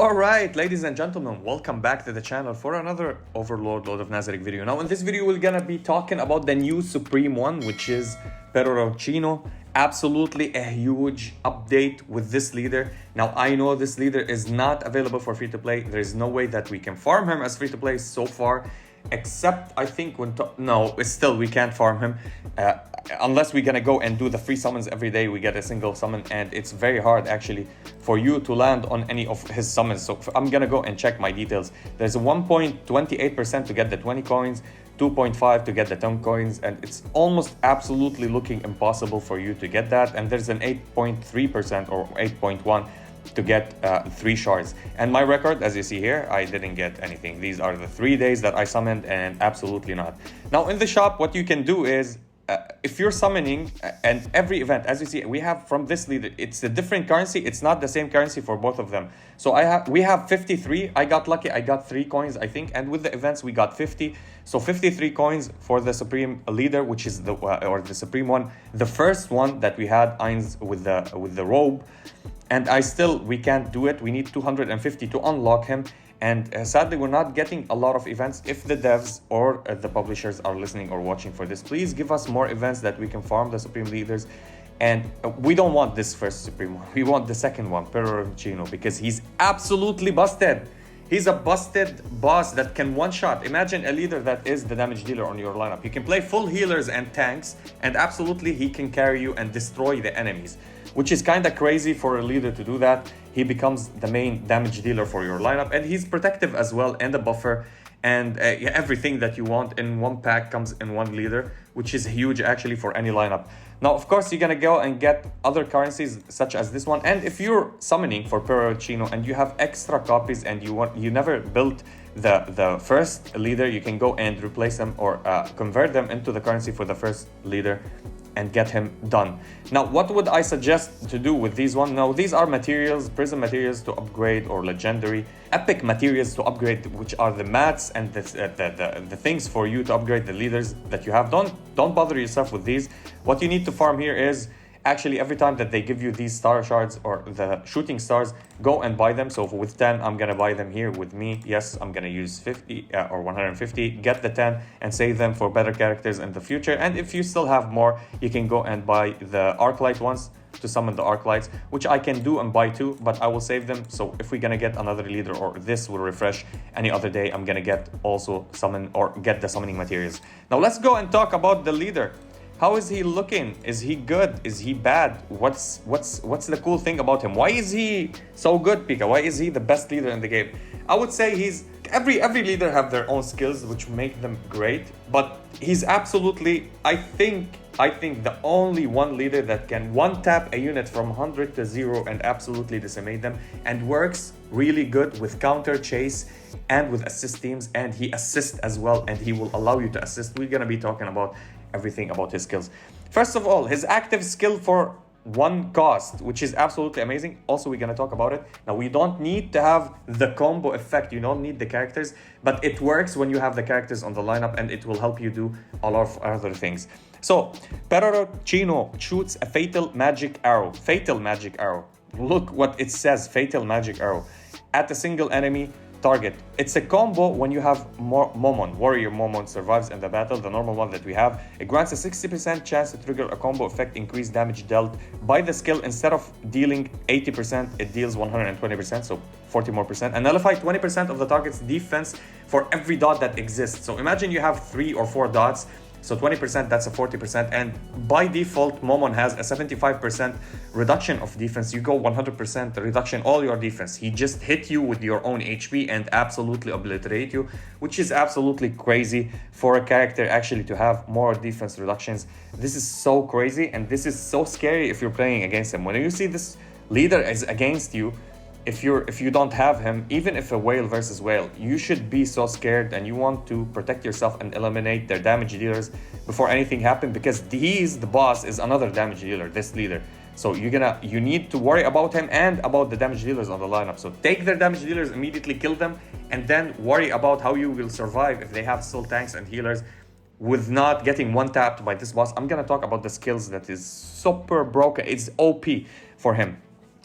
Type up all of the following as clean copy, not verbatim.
Alright, ladies and gentlemen, welcome back to the channel for another Overlord Lord of Nazarick video. Now in this video we're gonna be talking about the new Supreme one, which is Peroroncino. Absolutely a huge update with this leader. Now I know this leader is not available for free to play. There is no way that we can farm him as free to play so far, except I think no, it's still we can't farm him unless we're gonna go and do the free summons every day. We get a single summon and it's very hard actually for you to land on any of his summons. So I'm gonna go and check my details. There's a 1.28% to get the 20 coins, 2.5 to get the 10 coins, and it's almost absolutely looking impossible for you to get that. And there's an 8.3% or 8.1 to get 3 shards. And my record, as you see here, I didn't get anything. These are the 3 days that I summoned, and absolutely not. Now in the shop, what you can do is if you're summoning and every event, as you see, we have from this leader, it's a different currency. It's not the same currency for both of them. So we have 53. I got lucky. I got 3 coins, I think. And with the events, we got 50. So 53 coins for the Supreme leader, which is the Supreme one, the first one that we had, Eins with the robe. And we can't do it. We need 250 to unlock him. And sadly, we're not getting a lot of events. If the devs or the publishers are listening or watching for this, please give us more events that we can farm the Supreme leaders. And we don't want this first Supreme one. We want the second one, Peroroncino, because he's absolutely busted. He's a busted boss that can one-shot. Imagine a leader that is the damage dealer on your lineup. You can play full healers and tanks, and absolutely he can carry you and destroy the enemies, which is kind of crazy for a leader to do that. He becomes the main damage dealer for your lineup, and he's protective as well, and a buffer, and everything that you want in one pack comes in one leader, which is huge actually for any lineup. Now, of course, you're gonna go and get other currencies such as this one, and if you're summoning for Peroroncino and you have extra copies and you never built the first leader, you can go and replace them or convert them into the currency for the first leader and get him done. Now, what would I suggest to do with these one? Now, these are materials, prism materials to upgrade, or legendary epic materials to upgrade, which are the mats and the things for you to upgrade the leaders that you have. Don't bother yourself with these. What you need to farm here is actually every time that they give you these star shards or the shooting stars, go and buy them. So with 10, I'm gonna buy them here with me. Yes, I'm gonna use 50 or 150, get the 10 and save them for better characters in the future. And if you still have more, you can go and buy the Arclight ones to summon the Arclights, which I can do and buy too, but I will save them. So if we're gonna get another leader or this will refresh any other day, I'm gonna get also summon or get the summoning materials. Now let's go and talk about the leader. How is he looking? Is he good? Is he bad? What's the cool thing about him? Why is he so good, Pika? Why is he the best leader in the game? I would say he's every leader have their own skills which make them great, but he's absolutely I think the only one leader that can one tap a unit from 100 to 0 and absolutely decimate them, and works really good with counter chase and with assist teams, and he assists as well, and he will allow you to assist. We're gonna be talking about everything about his skills. First of all, his active skill for 1 cost, which is absolutely amazing. Also, we're gonna talk about it. Now, we don't need to have the combo effect. You don't need the characters, but it works when you have the characters on the lineup, and it will help you do a lot of other things. So, Peroroncino shoots a fatal magic arrow. Fatal magic arrow. Look what it says, fatal magic arrow. At a single enemy target. It's a combo when you have Momon, warrior Momon survives in the battle, the normal one that we have. It grants a 60% chance to trigger a combo effect, increased damage dealt by the skill. Instead of dealing 80%, it deals 120%, so 40 more percent. And nullify 20% of the target's defense for every dot that exists. So imagine you have 3 or 4 dots. So 20%, that's a 40%. And by default, Momon has a 75% reduction of defense. You go 100% reduction, all your defense. He just hit you with your own HP and absolutely obliterate you, which is absolutely crazy for a character actually to have more defense reductions. This is so crazy, and this is so scary if you're playing against him. When you see this leader is against you, if you don't have him, even if a whale versus whale, you should be so scared, and you want to protect yourself and eliminate their damage dealers before anything happens, because he's the boss, is another damage dealer, this leader. So you need to worry about him and about the damage dealers on the lineup. So take their damage dealers, immediately kill them, and then worry about how you will survive if they have still tanks and healers with not getting one tapped by this boss. I'm gonna talk about the skills that is super broken. It's OP for him.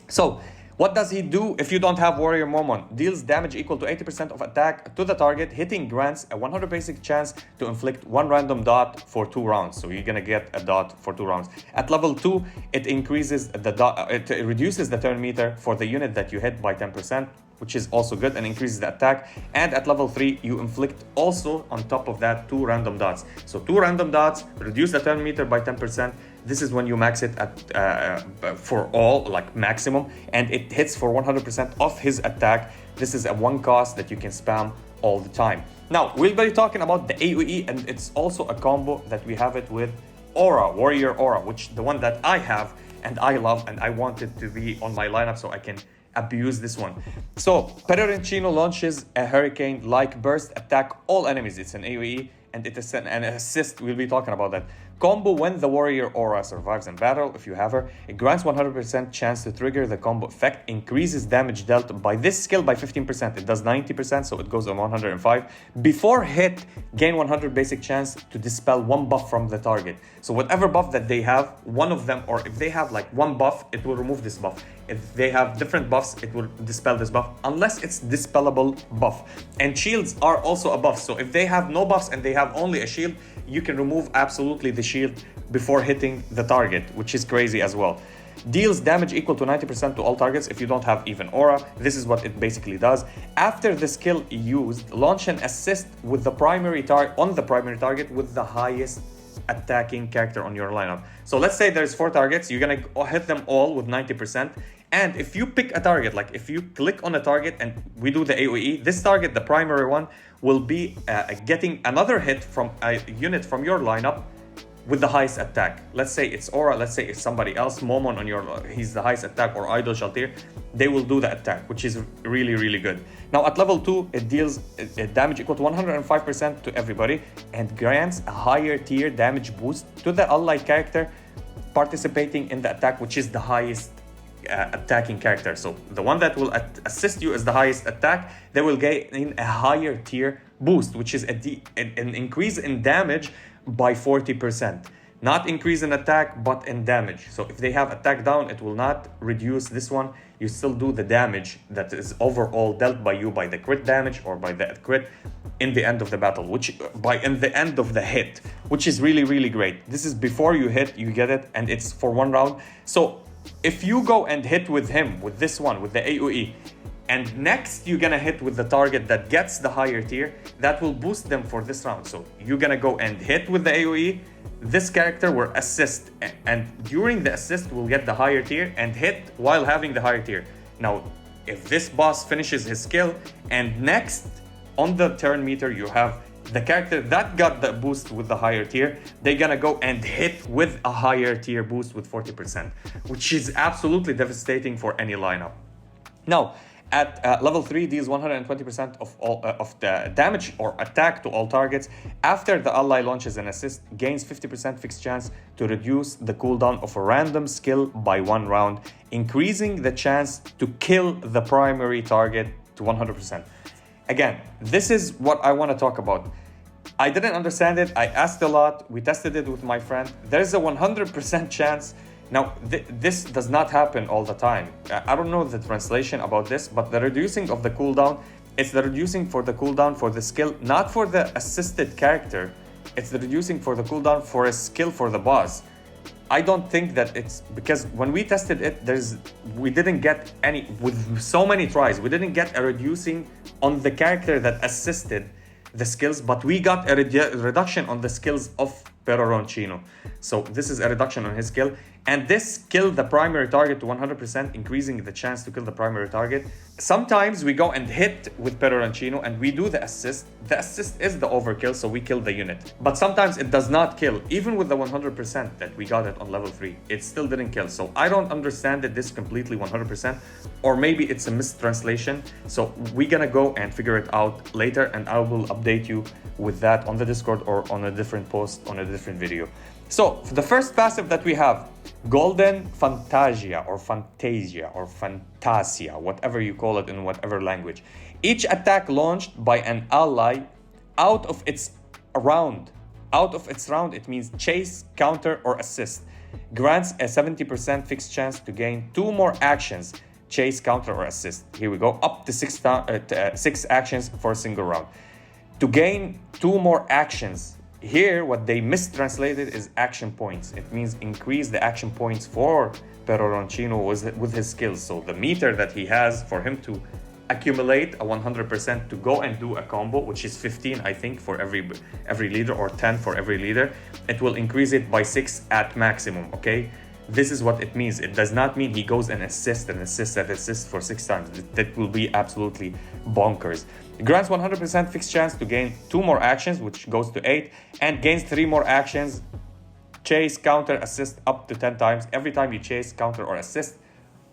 So What does he do if you don't have Warrior Momon? Deals damage equal to 80% of attack to the target. Hitting grants a 100 basic chance to inflict one random dot for 2 rounds. So you're gonna get a dot for 2 rounds. At level 2, it increases the dot, it reduces the turn meter for the unit that you hit by 10%, which is also good, and increases the attack. And at level 3, you inflict also on top of that 2 random dots. So 2 random dots, reduce the turn meter by 10%. This is when you max it at for all, like maximum, and it hits for 100% of his attack. This is a 1 cost that you can spam all the time. Now, we'll be talking about the AoE, and it's also a combo that we have it with Aura, Warrior Aura, which the one that I have and I love, and I want it to be on my lineup so I can abuse this one. So, Peroroncino launches a hurricane-like burst, attack all enemies. It's an AoE, and it is an assist. We'll be talking about that. Combo when the Warrior Aura survives in battle, if you have her. It grants 100% chance to trigger the combo effect, increases damage dealt by this skill by 15%. It does 90%, so it goes on 105. Before hit, gain 100 basic chance to dispel 1 buff from the target. So whatever buff that they have, one of them, or if they have like 1 buff, it will remove this buff. If they have different buffs, it will dispel this buff, unless it's dispellable buff. And shields are also a buff. So if they have no buffs and they have only a shield, you can remove absolutely the shield before hitting the target, which is crazy as well. Deals damage equal to 90% to all targets if you don't have even Aura. This is what it basically does. After the skill used, launch an assist with the primary target with the highest attacking character on your lineup. So let's say there's 4 targets, you're gonna hit them all with 90%. And if you pick a target, like if you click on a target and we do the AoE, this target, the primary one, will be getting another hit from a unit from your lineup with the highest attack. Let's say it's Aura, let's say it's somebody else, Momon on your, he's the highest attack, or Idol Shaltir, they will do the attack, which is really, really good. Now at level 2, it deals damage equal to 105% to everybody and grants a higher tier damage boost to the allied character participating in the attack, which is the highest attacking character. So the one that will assist you is the highest attack. They will gain a higher tier boost, which is an increase in damage by 40%. Not increase in attack, but in damage. So if they have attack down, it will not reduce this one. You still do the damage that is overall dealt by you by the crit damage or by the crit in the end of the battle, which in the end of the hit, which is really, really great. This is before you hit, you get it, and it's for 1 round. So if you go and hit with him, with this one, with the AoE, and next you're gonna hit with the target that gets the higher tier, that will boost them for this round. So you're gonna go and hit with the AoE, this character will assist, and during the assist will get the higher tier and hit while having the higher tier. Now, if this boss finishes his skill, and next on the turn meter you have the character that got the boost with the higher tier, they're gonna go and hit with a higher tier boost with 40%, which is absolutely devastating for any lineup. Now, at level 3, deals 120% of all of the damage or attack to all targets. After the ally launches an assist, gains 50% fixed chance to reduce the cooldown of a random skill by 1 round, increasing the chance to kill the primary target to 100%. Again, this is what I want to talk about. I didn't understand it. I asked a lot. We tested it with my friend. There's a 100% chance. Now, this does not happen all the time. I don't know the translation about this, but the reducing of the cooldown, it's the reducing for the cooldown for the skill, not for the assisted character. It's the reducing for the cooldown for a skill for the boss. I don't think that it's because when we tested it, we didn't get any, with so many tries, we didn't get a reducing on the character that assisted the skills, but we got a reduction on the skills of Peroroncino. So this is a reduction on his skill, and this killed the primary target to 100%, increasing the chance to kill the primary target. Sometimes we go and hit with Peroroncino and we do the assist. The assist is the overkill, so we kill the unit. But sometimes it does not kill. Even with the 100% that we got it on level 3, it still didn't kill. So I don't understand it this completely 100%, or maybe it's a mistranslation. So we're gonna go and figure it out later, and I will update you with that on the Discord or on a different post on a different video. So the first passive that we have, Golden Fantasia or Fantasia, whatever you call it in whatever language. Each attack launched by an ally out of its round, it means chase, counter, or assist, grants a 70% fixed chance to gain 2 more actions chase, counter, or assist. Here we go, up to six actions for a single round. To gain 2 more actions, here what they mistranslated is action points. It means increase the action points for Peroroncino with his skills. So the meter that he has for him to accumulate a 100% to go and do a combo, which is 15 I think for every leader, or 10 for every leader, it will increase it by 6 at maximum. Okay, this is what it means. It does not mean he goes and assists for 6 times. That will be absolutely bonkers. It grants 100% fixed chance to gain 2 more actions, which goes to 8, and gains 3 more actions, chase, counter, assist, up to 10 times every time you chase, counter, or assist,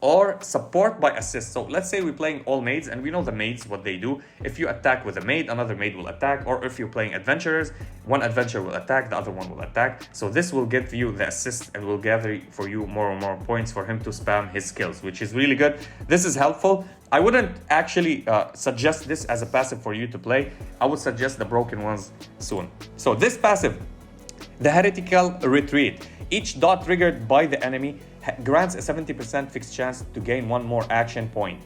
or support by assist. So let's say we're playing all maids, and we know the maids, what they do. If you attack with a maid, another maid will attack, or if you're playing adventurers, one adventurer will attack, the other one will attack. So this will give you the assist and will gather for you more and more points for him to spam his skills, which is really good. This is helpful. I wouldn't actually suggest this as a passive for you to play. I would suggest the broken ones soon. So this passive, the Heretical Retreat, each dot triggered by the enemy grants a 70% fixed chance to gain 1 more action point,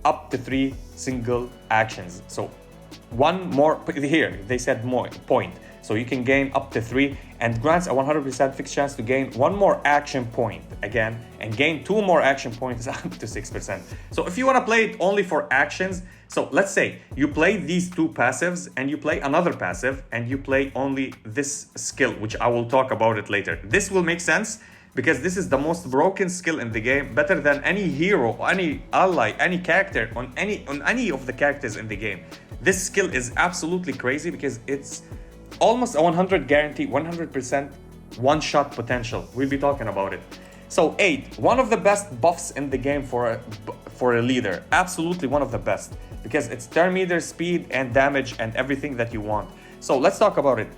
up to 3 single actions. So 1 more, here they said more point, so you can gain up to 3, and grants a 100% fixed chance to gain 1 more action point again, and gain 2 more action points up to 6%. So if you want to play it only for actions, so let's say you play these 2 passives and you play another passive and you play only this skill, which I will talk about it later. This will make sense because this is the most broken skill in the game, better than any hero, any ally, any character, on any of the characters in the game. This skill is absolutely crazy because it's almost a 100 guarantee, 100% one-shot potential. We'll be talking about it. So 8, one of the best buffs in the game for a leader. Absolutely one of the best, because it's turn meter, speed, and damage, and everything that you want. So let's talk about it.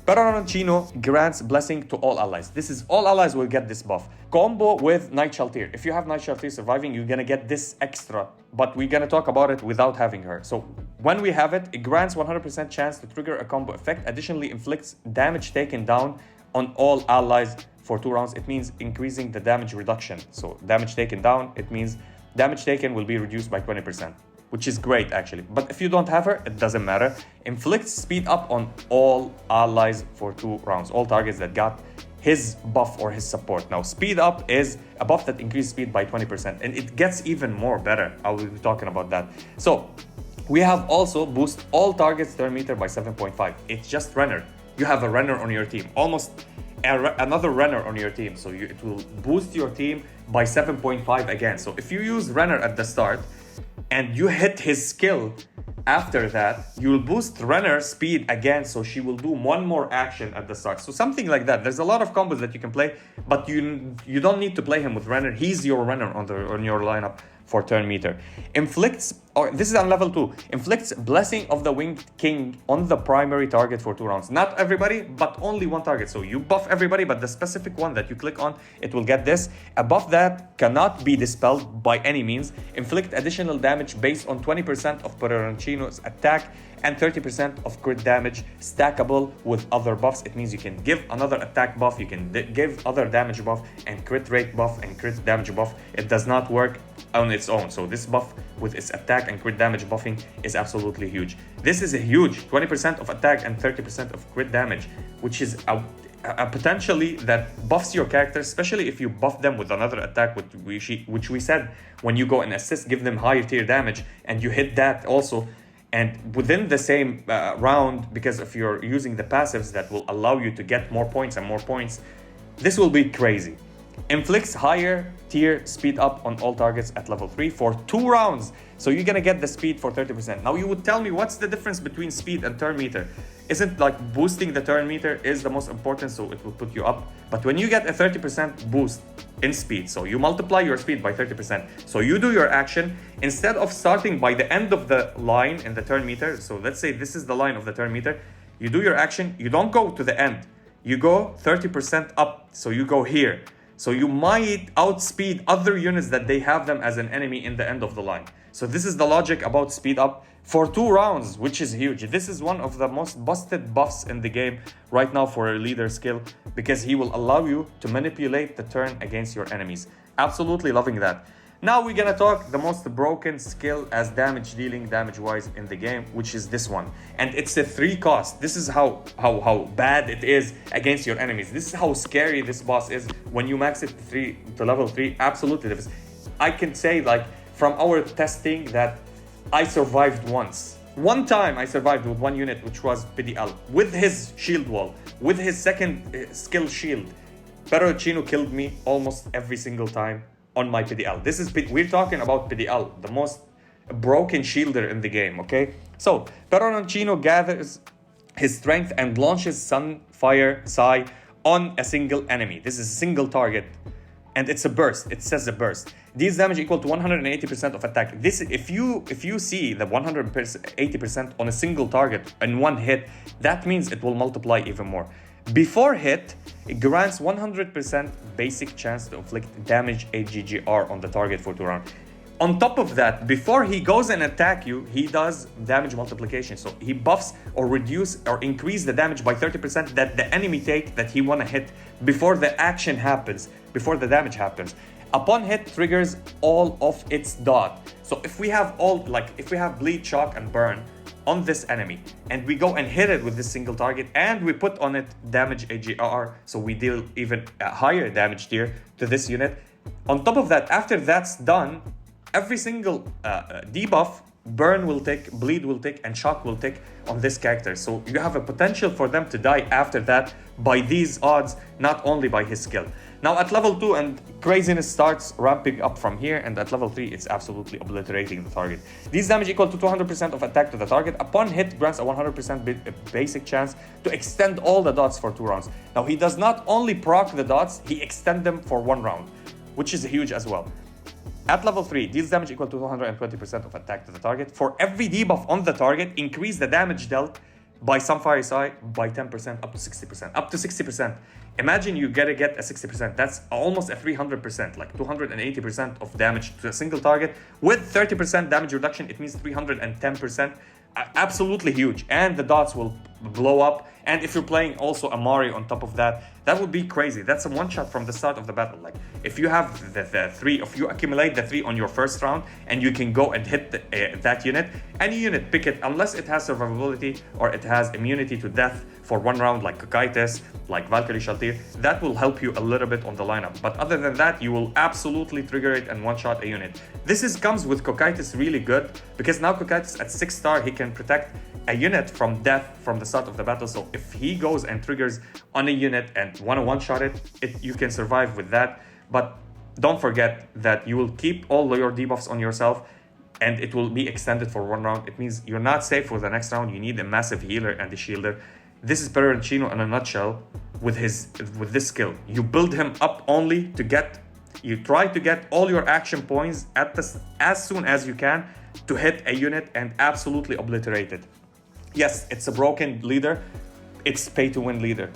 Peroroncino grants blessing to all allies. This is all allies will get this buff. Combo with Night Shaltir. If you have Night Shaltir surviving, you're gonna get this extra, but we're gonna talk about it without having her. So when we have it, it grants 100% chance to trigger a combo effect. Additionally, inflicts damage taken down on all allies for 2 rounds. It means increasing the damage reduction. So damage taken down, it means damage taken will be reduced by 20%. Which is great actually. But if you don't have her, it doesn't matter. Inflicts speed up on all allies for 2 rounds. All targets that got his buff or his support. Now, speed up is a buff that increases speed by 20%. And it gets even more better. I will be talking about that. So, we have also boost all targets turn meter by 7.5. It's just runner. You have a runner on your team. Almost another runner on your team. So, it will boost your team by 7.5 again. So, if you use runner at the start, and you hit his skill, after that, you'll boost runner speed again, so she will do 1 more action at the start. So something like that. There's a lot of combos that you can play, but you don't need to play him with runner. He's your runner on your lineup for turn meter. Inflicts, or this is on level 2, inflicts Blessing of the Winged King on the primary target for 2 rounds. Not everybody, but only 1 target. So you buff everybody, but the specific one that you click on, it will get this. A buff that cannot be dispelled by any means. Inflict additional damage based on 20% of Peroroncino's attack and 30% of crit damage, stackable with other buffs. It means you can give another attack buff, you can give other damage buff, and crit rate buff and crit damage buff. It does not work on its own. So this buff with its attack and crit damage buffing is absolutely huge. This is a huge 20% of attack and 30% of crit damage, which is a potentially that buffs your character, especially if you buff them with another attack, which we said when you go and assist, give them higher tier damage, and you hit that also. And within the same round, because if you're using the passives that will allow you to get more points and more points, this will be crazy. Inflicts higher tier speed up on all targets at level 3 for 2 rounds. So you're gonna get the speed for 30%. Now you would tell me, what's the difference between speed and turn meter? Isn't like boosting the turn meter is the most important, so it will put you up. But when you get a 30% boost in speed, so you multiply your speed by 30%. So you do your action, instead of starting by the end of the line in the turn meter. So let's say this is the line of the turn meter. You do your action, you don't go to the end. You go 30% up, so you go here. So you might outspeed other units that they have them as an enemy in the end of the line. So this is the logic about speed up for 2 rounds, which is huge. This is one of the most busted buffs in the game right now for a leader skill, because he will allow you to manipulate the turn against your enemies. Absolutely loving that. Now we're gonna talk the most broken skill as damage dealing, damage-wise in the game, which is this one. And it's a 3 cost. This is how bad it is against your enemies. This is how scary this boss is when you max it to level 3. Absolutely. I can say, like, from our testing that I survived once. One time I survived with 1 unit, which was PDL, with his shield wall, with his second skill shield. Peroroncino killed me almost every single time on my PDL. We're talking about PDL, the most broken shielder in the game, okay? So, Peroroncino gathers his strength and launches Sunfire, Sigh on a single enemy. This is a single target, and it's a burst. It says a burst. These damage equal to 180% of attack. This, if you see the 180% on a single target in one hit, that means it will multiply even more. Before hit, it grants 100% basic chance to inflict damage AGGR on the target for 2 rounds. On top of that, before he goes and attack you, he does damage multiplication. So he buffs or reduce or increase the damage by 30% that the enemy take that he wanna hit before the action happens, before the damage happens. Upon hit, triggers all of its dot. So if we have bleed, shock, and burn on this enemy, and we go and hit it with this single target, and we put on it damage AGR, so we deal even a higher damage tier to this unit. On top of that, after that's done, every single debuff, burn will tick, bleed will tick, and shock will tick on this character. So you have a potential for them to die after that by these odds, not only by his skill. Now at level 2, and craziness starts ramping up from here, and at level 3, it's absolutely obliterating the target. These damage equal to 200% of attack to the target. Upon hit, grants a 100% basic chance to extend all the dots for 2 rounds. Now he does not only proc the dots, he extend them for 1 round, which is huge as well. At level 3, deals damage equal to 220% of attack to the target. For every debuff on the target, increase the damage dealt by Sunfire Sigh by 10% up to 60%. Up to 60%. Imagine you gotta get a 60%. That's almost a 300%, like 280% of damage to a single target. With 30% damage reduction, it means 310%. Absolutely huge. And the dots will blow up. And if you're playing also a Mario on top of that, that would be crazy. That's a one-shot from the start of the battle. Like, if you have the 3, if you accumulate the 3 on your first round, and you can go and hit that unit, any unit, pick it, unless it has survivability or it has immunity to death for 1 round, like Cocytus, like Valkyrie Shaltir, that will help you a little bit on the lineup. But other than that, you will absolutely trigger it and one-shot a unit. This comes with Cocytus really good, because now Cocytus at 6 star, he can protect a unit from death from the start of the battle. So if he goes and triggers on a unit and one-shot it, you can survive with that. But don't forget that you will keep all your debuffs on yourself, and it will be extended for 1 round. It means you're not safe for the next round. You need a massive healer and a shielder. This is Peroroncino in a nutshell with this skill. You build him up only to you try to get all your action points as soon as you can to hit a unit and absolutely obliterate it. Yes, it's a broken leader. It's pay to win leader.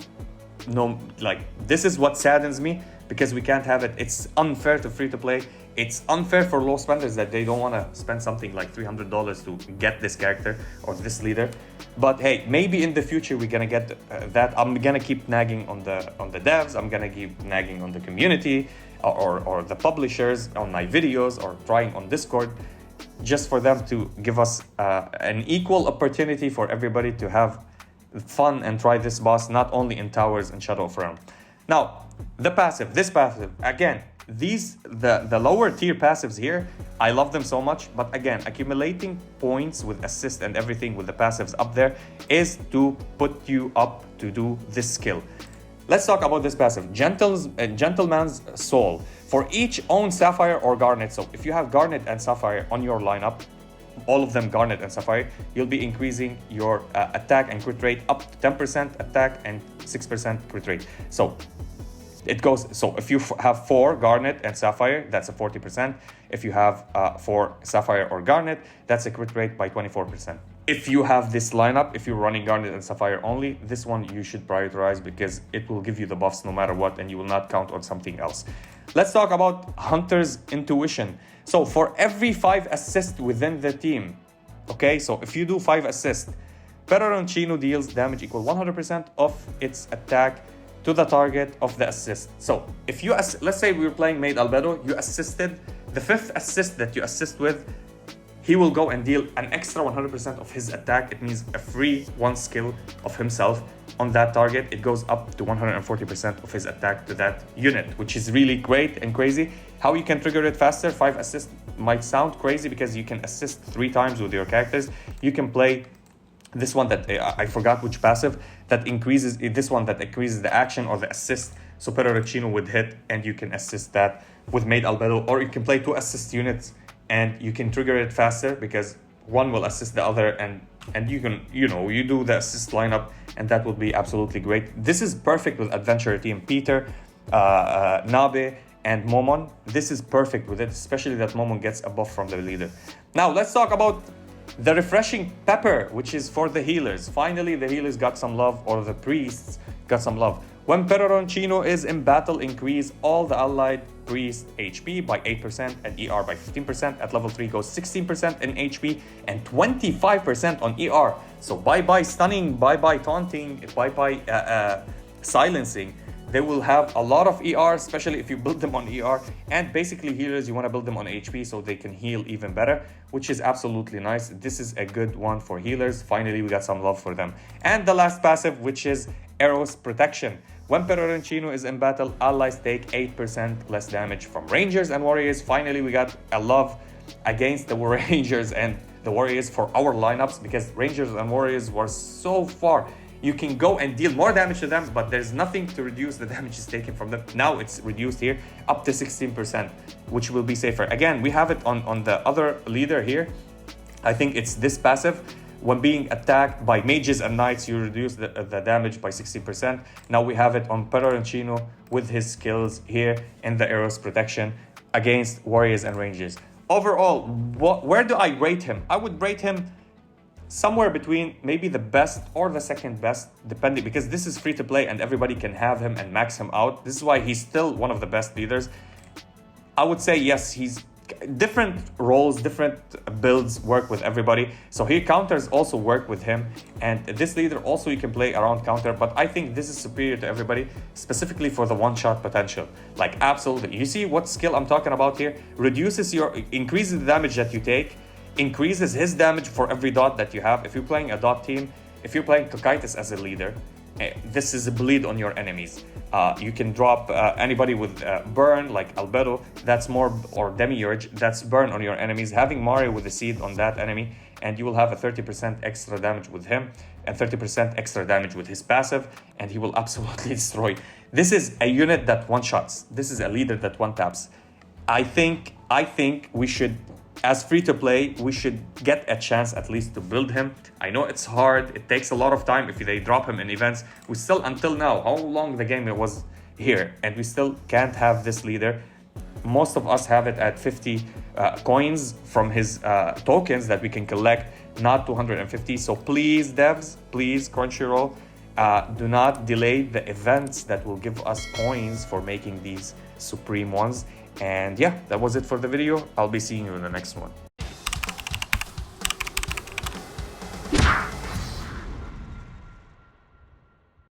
No, like, this is what saddens me, because we can't have it. It's unfair to free to play. It's unfair for low spenders that they don't want to spend something like $300 to get this character or this leader. But hey, maybe in the future we're gonna get that. I'm gonna keep nagging on the devs. I'm gonna keep nagging on the community or the publishers on my videos, or trying on Discord, just for them to give us an equal opportunity for everybody to have fun and try this boss, not only in towers and Shadow of Realm. Now, this passive, again, the lower tier passives here, I love them so much, but again, accumulating points with assist and everything with the passives up there is to put you up to do this skill. Let's talk about this passive, Gentleman's Soul. For each own Sapphire or Garnet, so if you have Garnet and Sapphire on your lineup, all of them Garnet and Sapphire, you'll be increasing your attack and crit rate up to 10% attack and 6% crit rate. So it goes, so if you have 4 Garnet and Sapphire, that's a 40%. If you have 4 Sapphire or Garnet, that's a crit rate by 24%. If you have this lineup, if you're running Garnet and Sapphire only, this one you should prioritize, because it will give you the buffs no matter what, and you will not count on something else. Let's talk about Hunter's Intuition. So for every 5 assists within the team, okay, so if you do 5 assists, Peroroncino deals damage equal 100% of its attack to the target of the assist. So if you, let's say we were playing Maid Albedo, you assisted The 5th assist that you assist with, he will go and deal an extra 100% of his attack. It means a free 1 skill of himself on that target. It goes up to 140% of his attack to that unit, which is really great and crazy. How you can trigger it faster? 5 assists might sound crazy because you can assist 3 times with your characters. You can play this one that I forgot which passive that increases the action or the assist. So Peroroncino would hit and you can assist that with Maid Albedo, or you can play 2 assist units and you can trigger it faster because one will assist the other, and you can, you do the assist lineup, and that would be absolutely great. This is perfect with adventure team Peter, Nabe, and Momon. This is perfect with it, especially that Momon gets a buff from the leader. Now let's talk about the refreshing pepper, which is for the healers. Finally, the healers got some love, or the priests got some love. When Peroroncino is in battle, increase all the allied priest HP by 8% and ER by 15%. At level 3 goes 16% in HP and 25% on ER. So bye-bye stunning, bye-bye taunting, bye-bye silencing. They will have a lot of ER, especially if you build them on ER. And basically healers, you want to build them on HP so they can heal even better, which is absolutely nice. This is a good one for healers. Finally, we got some love for them. And the last passive, which is Arrow's Protection. When Peroroncino is in battle, allies take 8% less damage from Rangers and Warriors. Finally, we got a love against the Rangers and the Warriors for our lineups, because Rangers and Warriors were so far. You can go and deal more damage to them, but there's nothing to reduce the damage is taken from them. Now it's reduced here up to 16%, which will be safer. Again, we have it on the other leader here. I think it's this passive. When being attacked by mages and knights, you reduce the damage by 60%. Now we have it on Peroroncino with his skills here in the Arrow's Protection against Warriors and Rangers. Overall, where do I rate him? I would rate him somewhere between maybe the best or the second best, depending, because this is free to play and everybody can have him and max him out. This is why he's still one of the best leaders. I would say yes, he's different roles, different builds work with everybody. So here counters also work with him, and this leader also you can play around counter, but I think this is superior to everybody, specifically for the one-shot potential. Like absolutely, you see what skill I'm talking about here? Increases the damage that you take, increases his damage for every dot that you have. If you're playing a dot team, if you're playing Cocytus as a leader, this is a bleed on your enemies. You can drop anybody with burn, like Albedo, that's more, or Demiurge, that's burn on your enemies. Having Mario with the seed on that enemy, and you will have a 30% extra damage with him, and 30% extra damage with his passive, and he will absolutely destroy. This is a unit that one-shots. This is a leader that one-taps. I think we should, as free to play, we should get a chance at least to build him. I know it's hard, it takes a lot of time if they drop him in events. We still, until now, how long the game was here, and we still can't have this leader. Most of us have it at 50 coins from his tokens that we can collect, not 250. So please, devs, please, Crunchyroll, do not delay the events that will give us coins for making these supreme ones. And yeah, that was it for the video. I'll be seeing you in the next one.